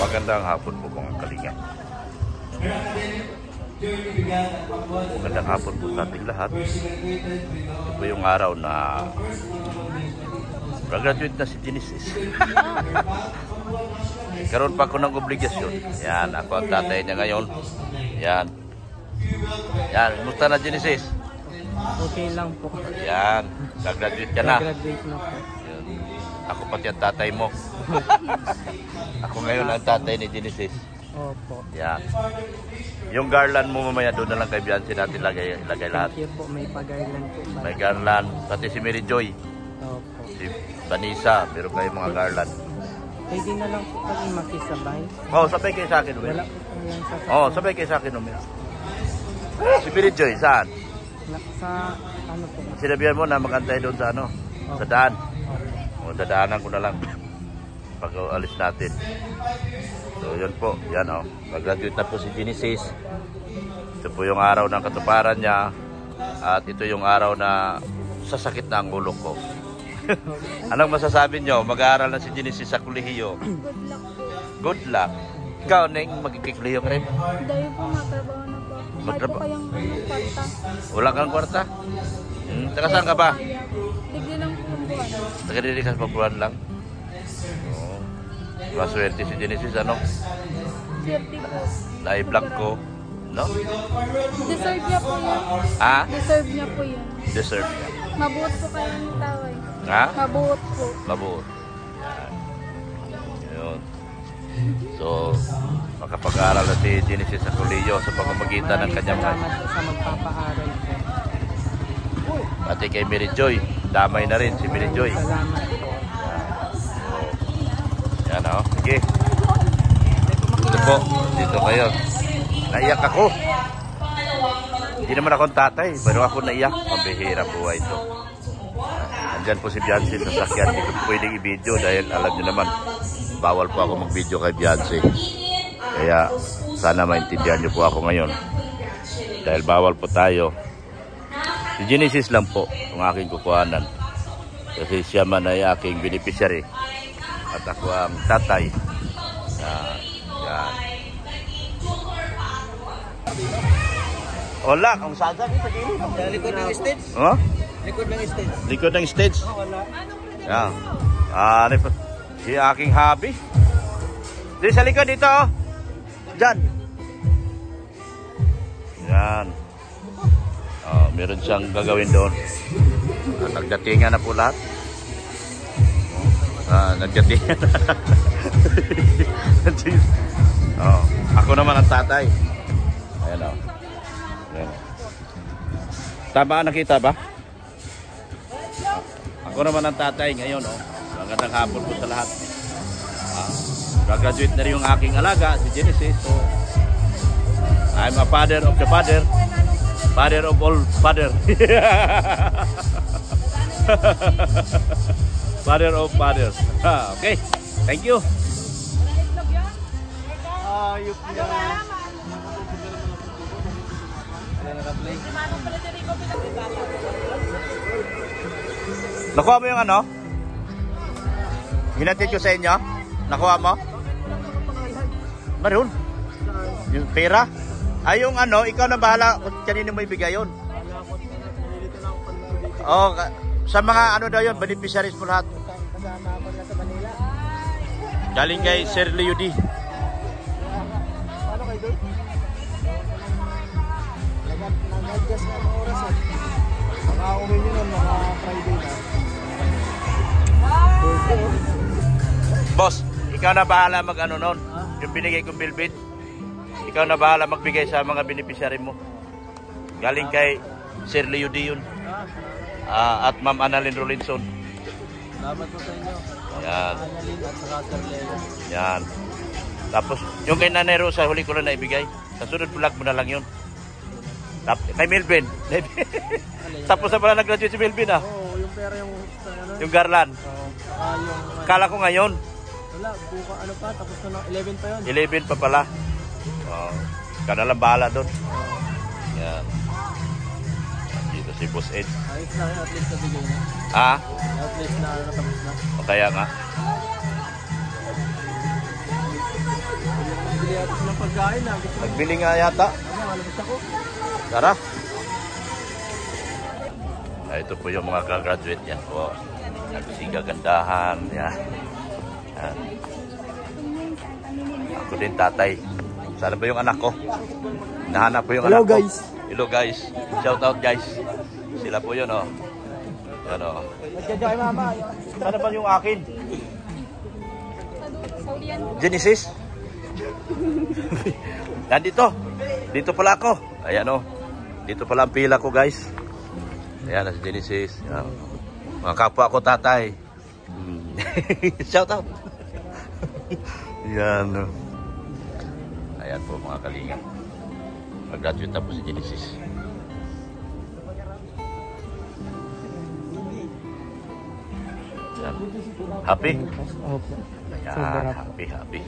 Magandang hapon po mga kalinga. Magandang hapon po sa ating lahat. Ito po yung araw na graduate na si Genesis. Karoon pa ako ng obligasyon. Yan, ako ang tatay niya ngayon. Yan. Yan, kumusta na Genesis? Okay lang po. Yan, graduate ka na. Graduate na po. Yan. Ako pati ang tatay mo. Ako ngayon ang tatay ni Genesis. Opo. Yan. Yung garland mo mamaya doon na lang kay Bianci natin ilagay lahat. Thank you po, may pag-garland po. May garland, pati si Mary Joy, Opo. si Vanessa, meron kayong mga garland. Pwede na lang po kami makisabay. Oh, sabay kayo sa akin, Umir. Wala po kami sa Oh, sabay kayo sa akin, Umir. Si Mary Joy, saan? sa ano po. Sinabihan mo na magantay doon sa ano? Sa daan. O, dadaanan ko na lang pag alis natin. So, yun po. Yan, o. Mag-graduate na po si Genesis. Ito po yung araw ng katuparan niya. At ito yung araw na sasakit na ang ulo ko. Anong masasabi nyo? Mag-aaral na si Genesis sa kolehiyo. Good luck po. Good luck. Ikaw, Neng, magkikolehiyo ka rin? Dahil po matrabaho na po. Mahal po kayang kwarta. Wala kang kwarta? Taga saan ka ba? Ligli lang po ang buwan. Taga-dili ka sa buwan lang? Oo. Maswerte si Genesis, ano? Swerte po. Na-i-vlog ko. No? Deserve niya po yan. Ha? Deserve niya po yan. Deserve niya. Mabuot po kayo ng taway. Ha? Mabuot po. Mabuot. Yun. So, makapag-aaral na si Genesis sa kolehiyo sa pamamagitan ng kanyang mga... Salamat po sa magpapaaral po. Pati kay Mary Joy. Damay na rin si Mary Joy. Salamat po. Yan o. Sige. Dito po. Dito kayo. Naiyak ako. Hindi naman akong tatay. Pero ako naiyak. Mabihira po ito. Nandyan po si Bianci sa sakyan. Hindi ko pwedeng i-video dahil alam nyo naman, bawal po ako mag-video kay Bianci. Kaya sana maintindihan nyo po ako ngayon. Dahil bawal po tayo. Si Genesis lang po ang aking kukuhanan. Kasi siya man ay aking beneficiary. At ako ang tatay. Yan. Wala, kung saan sa gilid. Likod ng stage? Huh? Likod ng stage? Likod ng stage? Wala. Yan. Ano po? Si aking hobby. Dito sa likod dito. Oh. Diyan. Yan. Oh, meron siyang gagawin doon. Nagdatingan na po lahat. Nagdatingan na. Oh, ako naman ang tatay. Ayan o. Ayan. Tama, nakita ba? Ako naman ang tatay ngayon. Oh. Magandang hapon po sa lahat. Graduate na rin yung aking alaga, si Genesis. So, I'm a father of the father. Father of all father. Father of fathers. Okay. Thank you. Nakuha mo yung ano? Hinatid ko sa inyo? Nakuha mo? Maroon? Yung pera? Ay, yung ano, ikaw na bahala kung kanino mo ibigay yun. Oh, sa mga ano daw yun, beneficiaries mo lahat. Kasama ako na sa Manila. Galing kay Sir Leody. Paano kayo doon? Nag-adjust na ang oras eh. Makauwi nyo nun, mga Friday na. Boss, ikaw na bahala mag ano nun. Yung binigay kong bilbid. Ikaw na bahala magbigay sa mga beneficiary mo. Galing kay Sir Leody yun. At Ma'am Annalyn Rolinson. Salamat po sa inyo. Yan. Annalyn at saka Sir Leo. Yan. Tapos, yung kay Nanay Rosa, huli ko lang na ibigay. Sa sunod vlog mo na lang yun. Kay Melvin. Tapos na pala nag-graduate si Melvin ah. Oo, yung pera yung... Ano? Yung garland. Yung... Kala ko ngayon. Wala, buka ano pa, tapos na 11 pa yun. 11 pa pala. Ka na lang bahala doon. Yan. Dito si Boss Ed. Ayos na yun, at least nabigay na. Ha? At least na natapos na. O kaya nga. Bili ako ng pagkain na. Nagbili nga yata. Malabas ako. Tara. Ito po yung mga graduate yan po. Nagsigagandahan. Yan. Yan. Ako din tatay. Sana ba yung anak ko? Nahanap po yung Hello, anak ko. guys. Hello guys. Shout out guys. Sila po yun oh. Yan oh. Nagkadyo kay mama. Sana ba yung akin? Genesis? Nandito. Dito pala ako. Ayan oh. Dito pala ang pila ko guys. Ayan si Genesis. Ayan. Mga kapwa ko tatay. Shout out. Yan oh. Ayan po mga kalingan. Mag-graduate na po si Genesis. Ayan. Happy? Opo. Ayan, happy.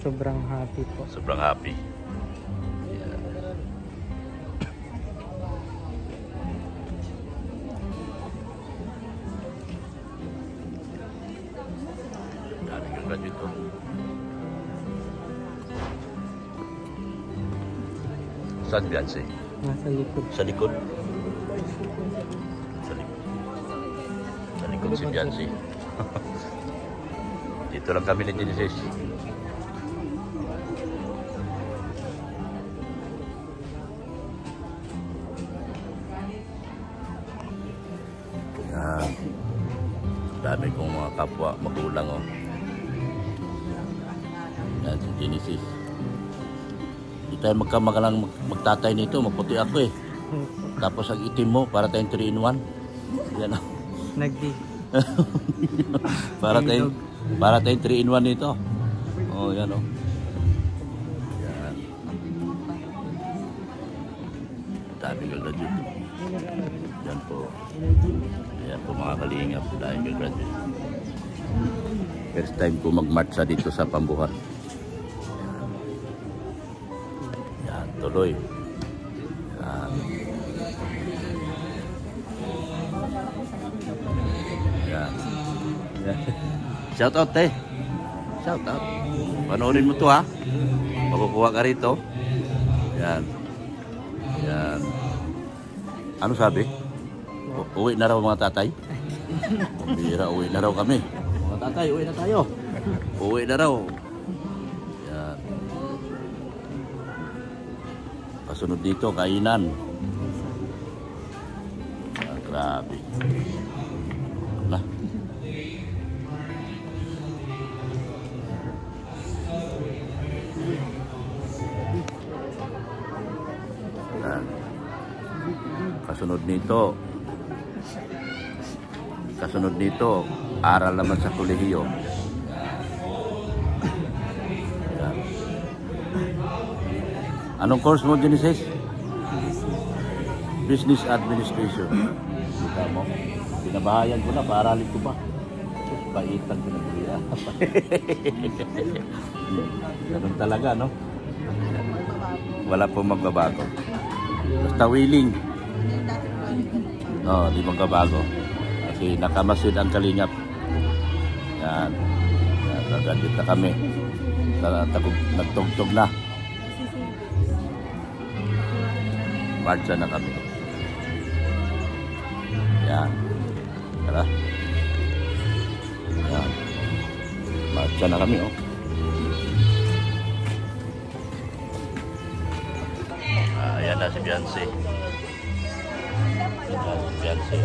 Sobrang happy po. Sobrang happy. Ayan. Galing yung graduate ko. Saan Beyonce? Nasa likod. Sa likod? Sa likod si Beyonce. Dito lang kami ni Genesis. Yan. Dami kong mga kapwa magulang oh. Yan si Genesis. Hindi tayo magkamagalang magtatay nito, maputi ako eh. Tapos ang itim mo, para tayong 3-in-1. Yan oh. Nagdi. para tayong 3-in-1 nito. Oh, yan oh. Yan. Dami ka dito. Yan po. Yan po mga kalingap. Dahil ka graduate. First time ko mag-marcha dito sa Pambuhat. Yan, tuloy. Yan. Yan. Yan. Shout out eh. Shout out. Panoorin mo to ha. Makukuha ka rito. Yan. Yan. Ano sabi? Uwi na raw mga tatay? Bira, uwi na raw kami. Mga tatay, uwi na tayo. Uwi na raw. Yan. Kasunod dito, kainan. Yan, grabe. Nah. Yan. Kasunod nito, aral naman sa kolehiyo. Yan. Anong course mo, Genesis? Business Administration. Kita mo? Pinabahayan ko na, paaralin ko pa. Paitan ko na buriya. Ganun talaga, no? Wala pong magbabago. Basta willing. No, di magbabago. Kasi nakamasid ang kalingap. Yan. Nagagandit na kami. Nagtugtog na. Marcha na kami. Yan. Tara. Yan. Marcha na kami, oh. Ayan na si Beyonce. Ayan si Beyonce.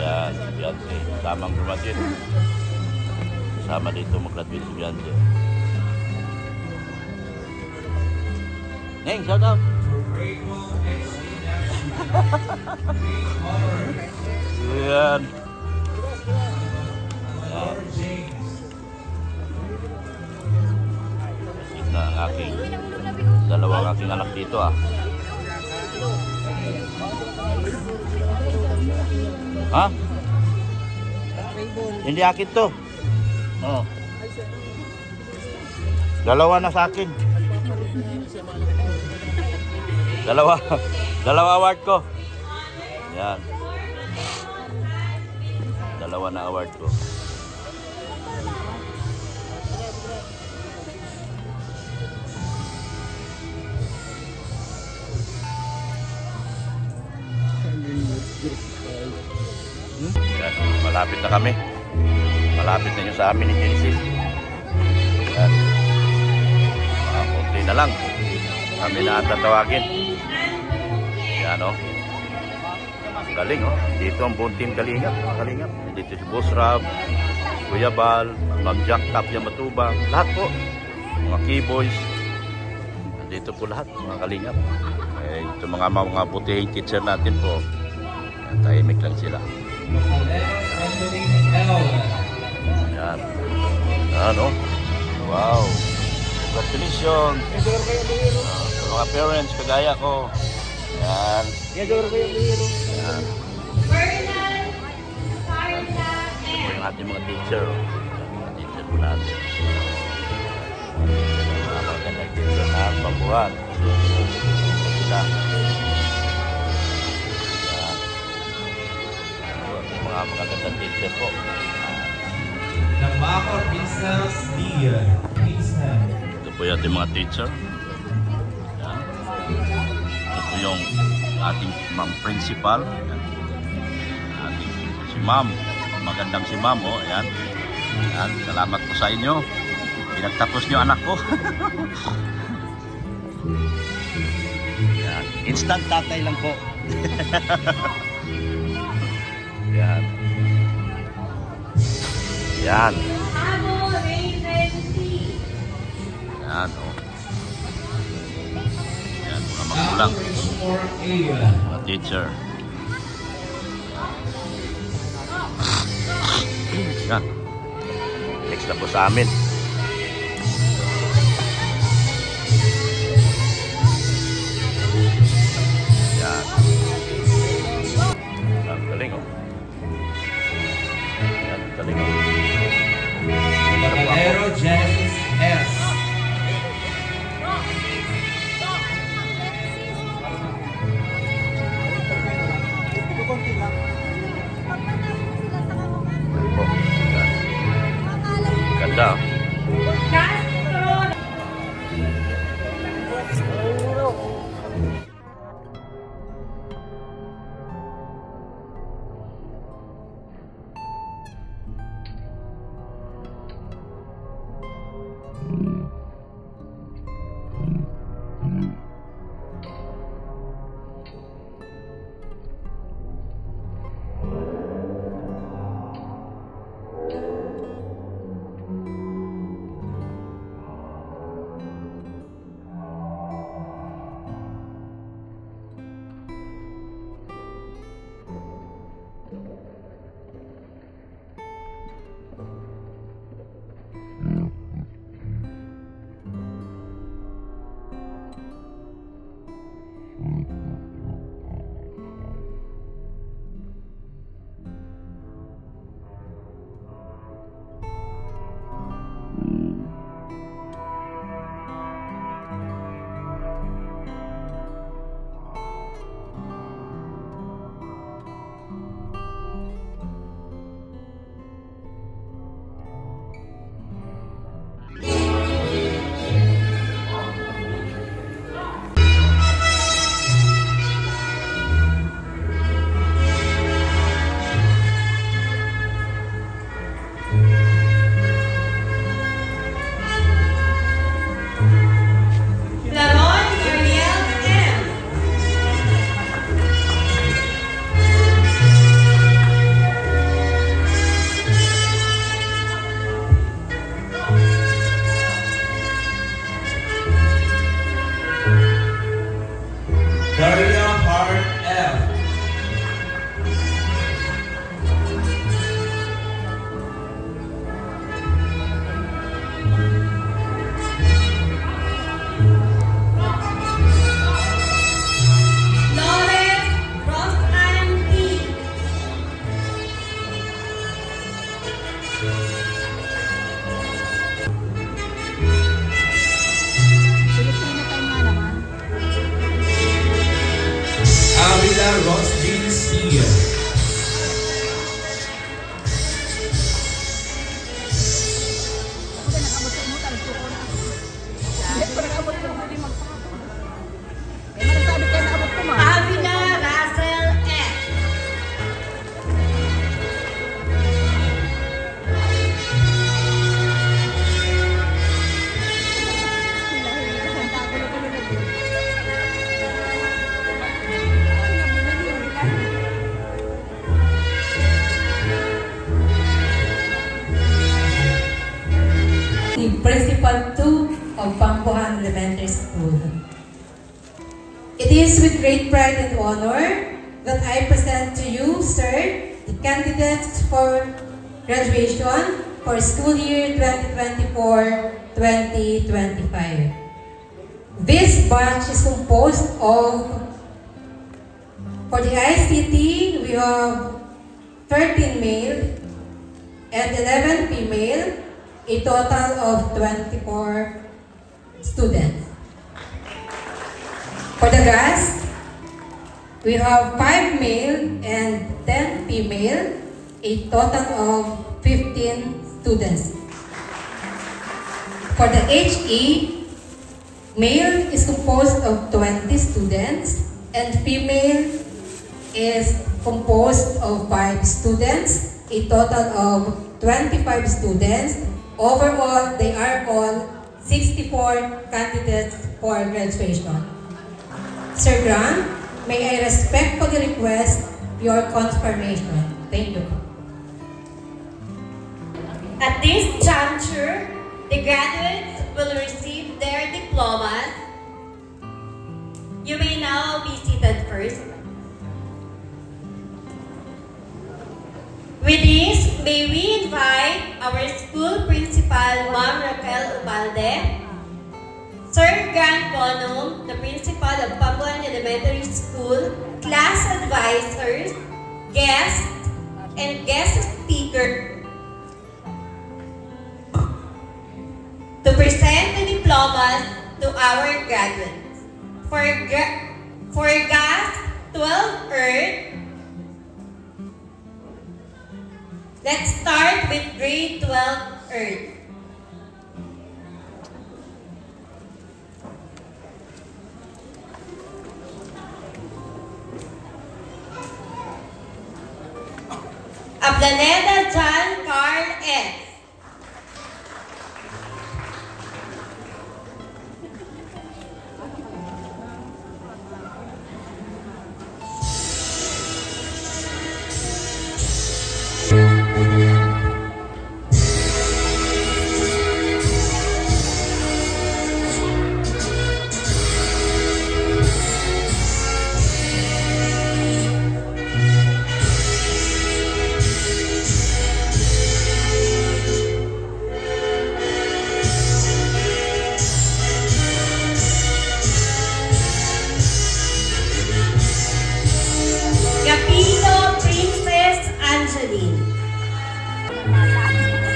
Ayan si Beyonce. Tamang graduate. Sama dito mag-graduate si Beyonce. Neng, shout out! Ayan. Ayan. Ito na ang aking dalawang aking anak dito ah. Ha? Hindi akin to. Oh. Dalawa na sa akin. Dalawa award ko. Yan. Dalawa na award ko. Yan, malapit na kami. Malapit na yung sa amin ni Genesis. Yan. Konti na lang. Kami na tatawagin. Yan o. Ang galing o. Dito ang buong team Kalingap. Kalingap. Dito si Boss Rab, Kuya Bal, Ma'am Jack Tapia Matubang. Lahat po. Mga keyboys. Dito po lahat. Mga Kalingap. Eh, ito mga butihing teacher natin po. Yan, tahimik lang sila. Yan. Ano? Wow. Congratulations. Sa mga parents, kagaya ko. Yan. Yan. Ito yung ating mga teacher. Mga teacher po natin. Mga magandang teacher na pagbuhat. Sila. Yan. Mga magandang teacher po. Nabakor Business Deal. Ito po yung ating mga teacher. Yan. Ito po yung ating ma'am principal. Yan. Ating si ma'am. Magandang si ma'am. Oh. Yan. Yan. Salamat po sa inyo. Pinagtapos niyo anak ko. Yan. Instant tatay lang po. Yan. Yan. Yan, oh. Yan, mga magulang. Mga teacher. Yan. Next na po sa amin. Yan. Ang galing, oh. Yan, ang galing, oh. Batalero Genesis S. Oh, yan. Ganda, oh. Daria Hart F. Pilipino tayo nga naman. Avila Rosville Steele. Principal 2 of Pambuhan Elementary School. It is with great pride and honor that I present to you, sir, the candidates for graduation for school year 2024-2025. This batch is composed of, for the ICT, we have 13 male and 11 female, a total of 24 students. For the GAS, we have 5 male and 10 female, a total of 15 students. For the HE, male is composed of 20 students and female is composed of 5 students, a total of 25 students. Overall, they are all 64 candidates for graduation. Sir Grant, may I respectfully request your confirmation. Thank you. At this juncture, the graduates will receive their diplomas. You may now be seated first. With this, may we invite our school principal, Ma'am Raquel Ubalde, Sir Grant Bonum, the principal of Pambuhan Elementary School, class advisors, guests, and guest speaker to present the diplomas to our graduates. For GAS 12 Earth, let's start with grade 12 Earth. Ablaneda John Carl S.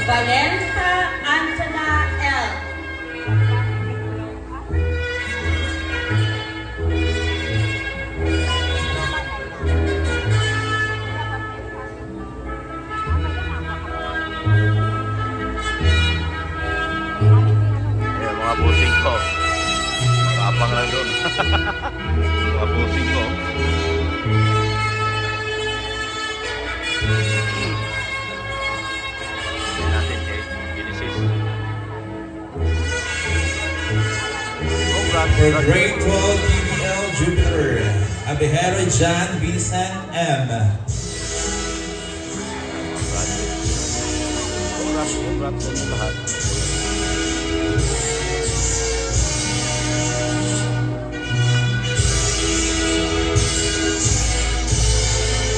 Valenza Angela L. Ayan, mga busing ko. Kapang lang doon. Mga busing ko. Natin kay Genesis. For grade 12 PBL Jupiter, Abihero John Vincent M. Congrats po lahat.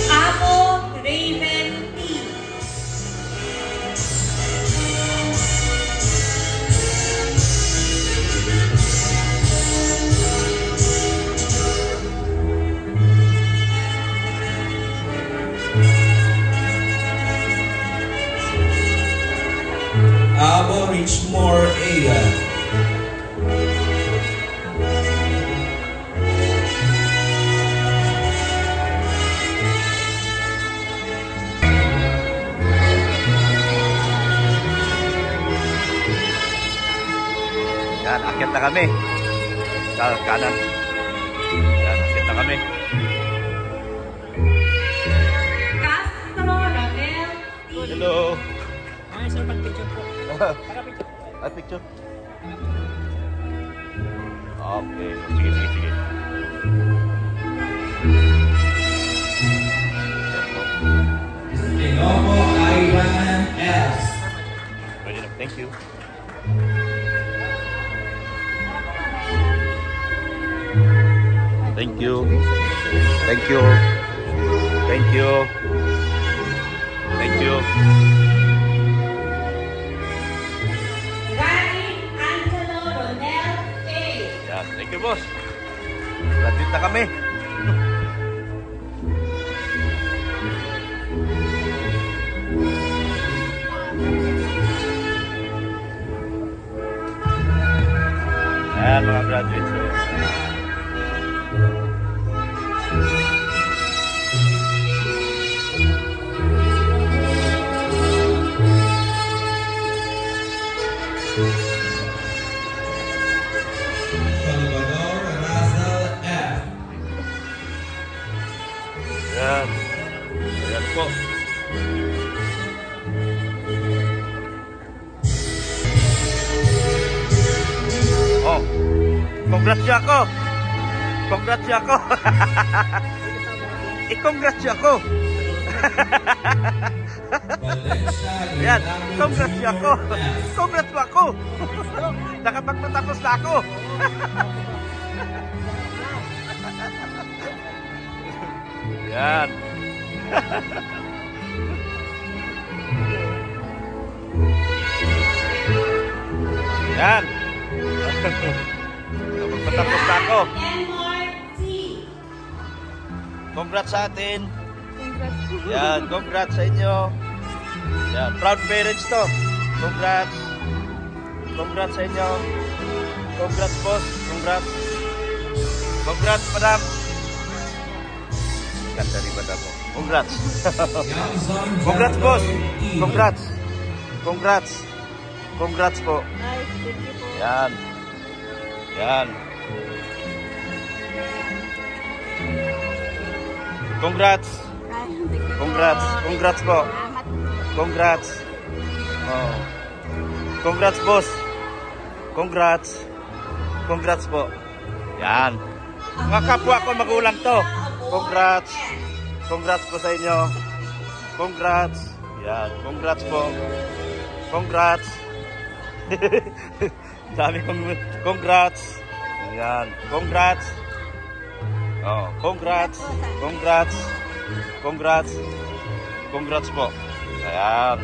Amo Raven P. Abo Richmore Ada. Yan, akyat na kami. Kanan. Yan, akyat na kami. Castro Ramel T. Hello. Ay, sir, pag-picture po. Pagka-picture. Ay, picture. Okay. Sige. Inomo Ivan S. Pwede na. Thank you. Thank you. Thank you. Thank you. Thank you. Gary Angelo Ronel A. Yan. Thank you, boss. Graduate na kami. Ayan, mga graduates. Salvador Razel F. Ayan. Ayan po. Oh, congrats siya ako. Congrats siya ako. I-congrats siya ako. Valencia Ayan, Leonardo congrats siya ako. Jr. F. Congrats mo ako. Nakapagpatapos na ako. Yan. Yan. Nakapagpatapos na ako. Denmark C. Congrats sa atin. Congrats po. Yan, congrats sa inyo. Yan, proud parents to. Congrats. Congrats sa inyo. Congrats, boss. Congrats. Congrats, madam. Ganda rin, madam. Congrats. Yamson Congrats, boss. Jabbar E. Congrats. Congrats. Congrats po. Ay, thank you po. Yan. Yan. Congrats. Ay, thank you po. Congrats. Congrats po. Salamat. Congrats. Oh. Congrats, boss. Congrats. Congrats po. Yan. Mga kapwa ko magulang to. Congrats. Congrats po sa inyo. Congrats. Yan. Congrats po. Congrats. Sabi kong congrats. Yan. Congrats. Oh, congrats. Congrats. Congrats. Congrats po. Ayan.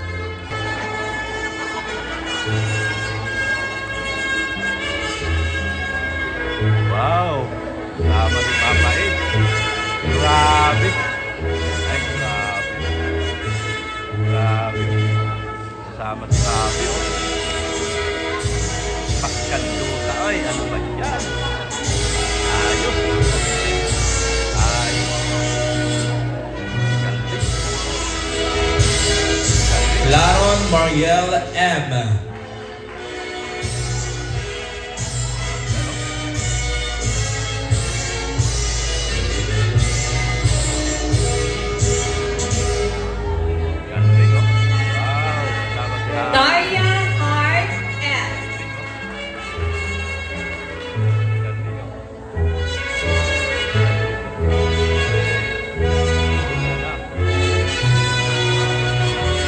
Wow. Tama si Papa eh. Grabe. Ay, grabe. Grabe. Sama si Papi. Oh. Pagkanduta. Ay, ano ba yan? Ayos. Ayos. Galing. Galing. Laron Mariel M. Galing, oh. Wow. Sama si Papi. Daria Hart F. Galing, oh.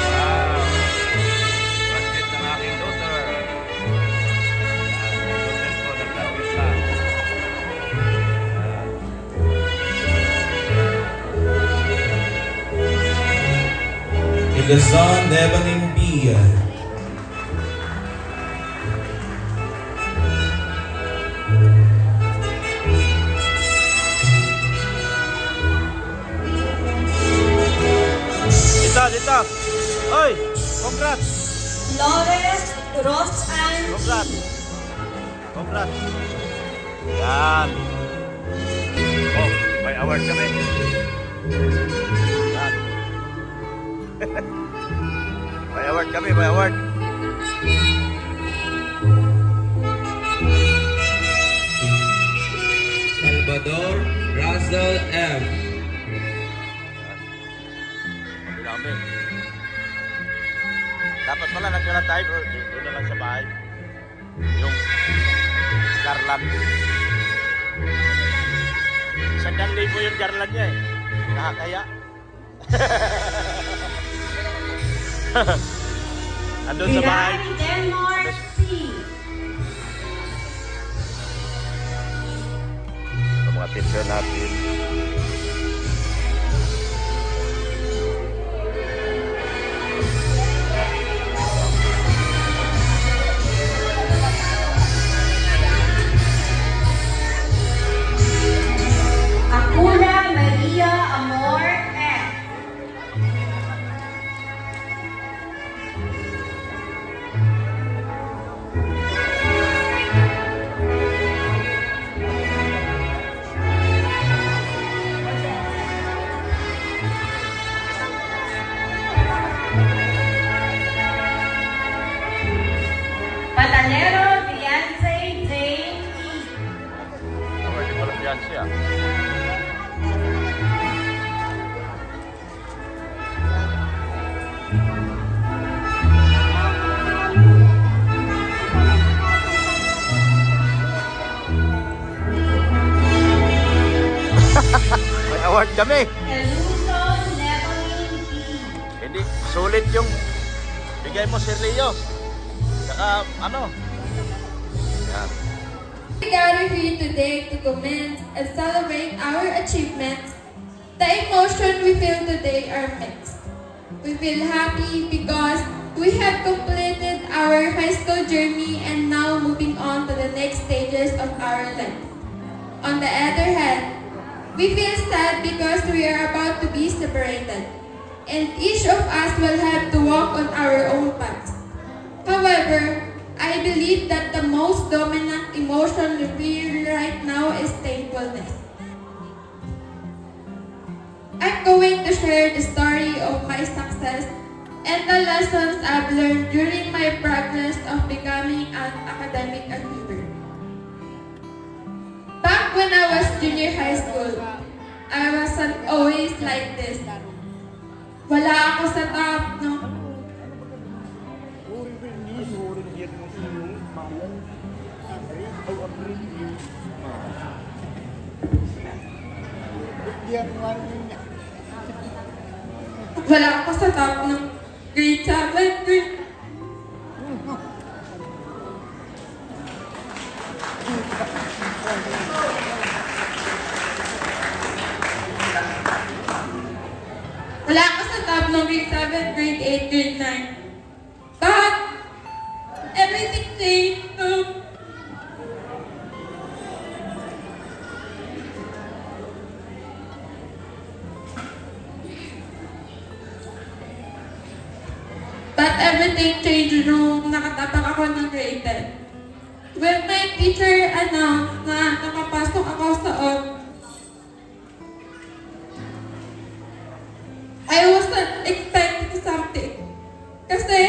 Wow. Budget ng aking daughter. Yan, daughter ko, nag-graduate na. Ilazon Devanin B. Dito. Oy, congrats. Flores Rosan Congrats. Congrats. Yan. Oh, may award kami. Yan. May award kami, may award. Salvador Razel M. Hindi na kami. Dapat pala nagkala tayo o doon na lang sa bahay. Yung garland. 1,000 yung garland niya eh. Nakakaya. Andun sa bahay. Gary Denmark C. Sa mga teacher natin. Akura Maria Amor F. Patalero Fiance Jane E. Pwede pala yan siya. May award kami. Eluso Leveling B. Hindi, sulit yung bigay mo, Sir Leo. Saka, ano? Yan. We gather here today to commend and celebrate our achievements. The emotion we feel today are mixed. We feel happy because we have completed our high school journey and now moving on to the next stages of our life. On the other hand, we feel sad because we are about to be separated, and each of us will have to walk on our own paths. However, I believe that the most dominant emotion we feel right now is thankfulness. I'm going to share the story of my success and the lessons I've learned during my progress of becoming an academic achiever. Back when I was junior high school, I wasn't always like this. Wala ako sa top, no? Wala ako sa top ng grade 7, grade. Wala ako sa top ng grade 7, grade 8, grade 9. But, everything changed, no? But everything changed nung nakatapak ako ng grade 10. When my teacher announced na nakapasok ako sa OP, I wasn't expecting something. Kasi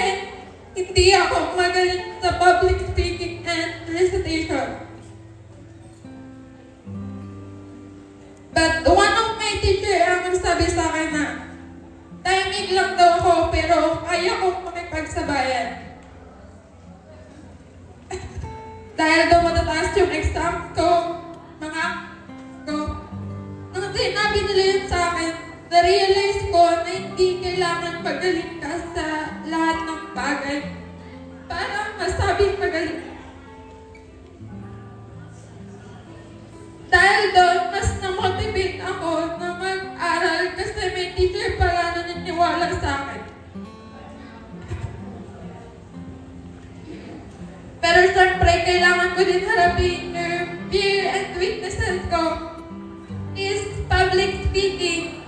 hindi ako magaling sa public speaking and recitation. But one of my teacher ang nagsabi sa akin na timing lang daw ako pero kaya kong makipagsabayan. Dahil daw matataas yung exam ko, mga ko. Nung sinabi nila yun sa akin, na-realize ko na hindi kailangan magaling ka sa lahat ng bagay para masabing magaling. Dahil doon, mas na-motivate ako na mag-aral kasi may teacher pala na naniniwala sa akin. Pero syempre, kailangan ko din harapin yung fear and weaknesses ko is public speaking.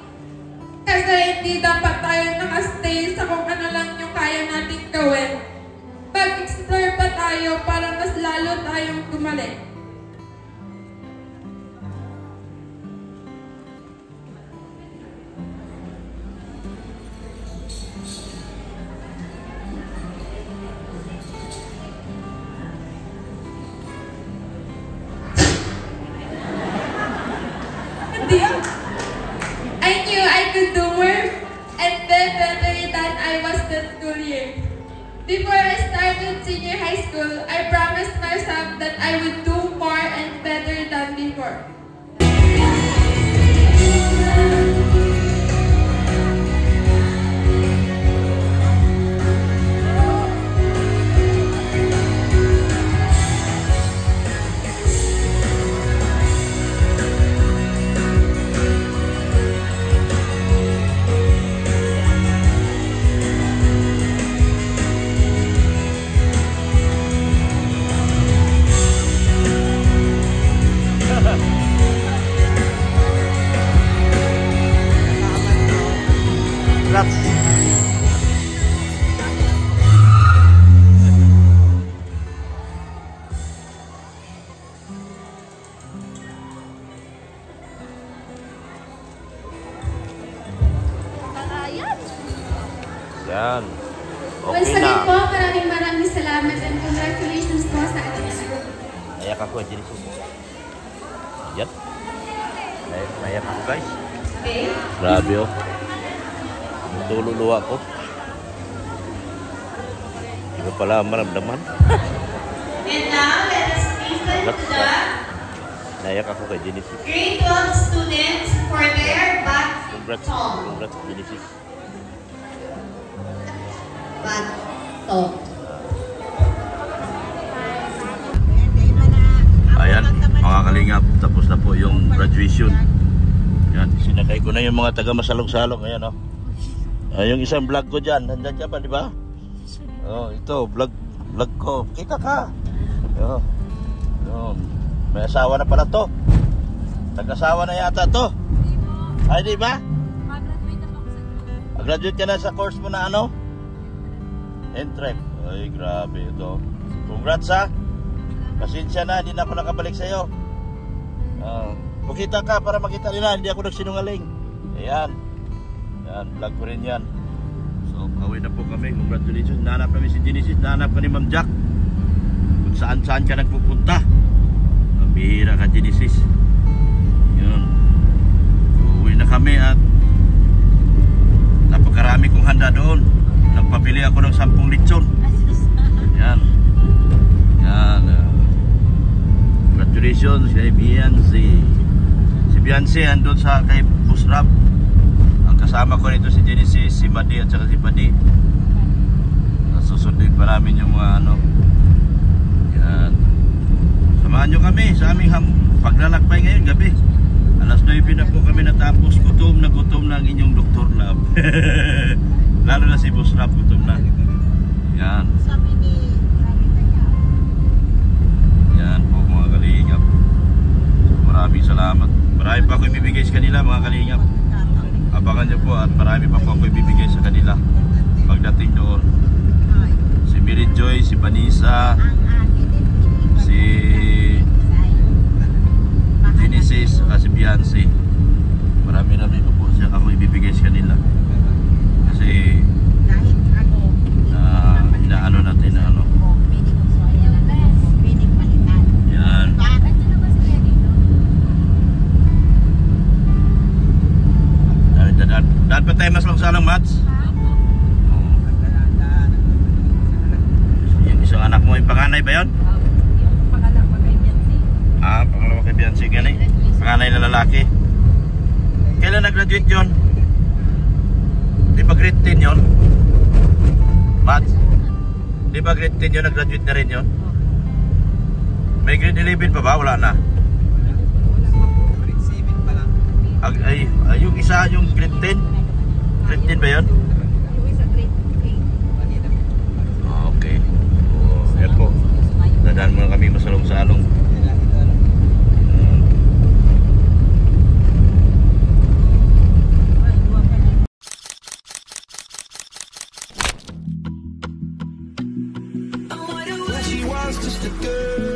Kasi hindi dapat tayo nakastay sa kung ano lang yung kaya natin gawin. Pag-explore pa tayo para mas lalo tayong gumaling. I knew I could do more and then better than I was that school year. Before I started senior high school, I promised myself that I would do more and better than before. po, maraming salamat and congratulations po sa ating anak. Naiyak ako, Genesis. Yan. Naiyak ako, guys. Okay. Grabe, oh. Tululuwa ko. Hindi ko pala maramdaman. And now, let us listen to the Naiyak ako kay Genesis. grade 12 students for their back Congrats. song. Congrats, Genesis. Back song. Ayan, mga kalingap. Tapos na po yung graduation. Yan, sinakay ko na yung mga taga masalong-salong. Ayan, oh. Yung isang vlog ko dyan. Nandyan dyan ba, di ba? Oh, ito, vlog ko. Kita ka. Oh. Yun. May asawa na pala to. Nag-asawa na yata to. Ay, di ba? Graduate ka na sa course mo na ano? Entrep. Ay, grabe ito. Congrats, ha. Pasensya na, hindi na ako nakabalik sa'yo. Pukita ka para makita nila, hindi ako nagsinungaling. Ayan. Yan, vlog ko rin yan. So, kawin na po kami. Congratulations. Nahanap kami si Genesis. Nahanap ka ni Ma'am Jack. Kung saan-saan ka nagpupunta. Ang bihira ka, Genesis. Yun. So, uwi na kami at napakarami kong handa doon. Nagpabili ako ng 10 lechon. Yan. Yan. Congratulations kay Beyonce. Si Beyonce andun sa kay Busrab. Ang kasama ko nito si Genesis, si Madi at saka si Padi. Susundin pa namin yung mga ano. Yan. Samahan nyo kami sa aming paglalakbay ngayon gabi. Alas 9 na po kami natapos. Gutom na ang inyong Dr. Love. Lalo na si Busrab, gutom na. Yan. Yan po mga kalingap. Maraming salamat. Marami pa ako ibibigay sa kanila mga kalingap. Abangan nyo po at marami pa po ako ibibigay sa kanila pagdating doon. Si Mary Joy, si Vanessa, si Genesis, at si Beyonce. Marami pa po siya ako ibibigay sa kanila. Kasi inaano natin na ano. Yan. Dahil pa tayo mas lang Mats. Yung isang anak mo, yung panganay ba yun? Pangalawa kay Beyonce gani. Panganay na lalaki. Kailan nag-graduate yun? Di ba grade 10 yun? Mats? Di ba grade 10 yun? Nag-graduate na rin yun? May grade 11 pa ba? Wala na. Yung isa yung grade 10? Grade 10 ba yun? Okay. Ayan po. Dadaan muna kami masalong-salong. She wants just a girl.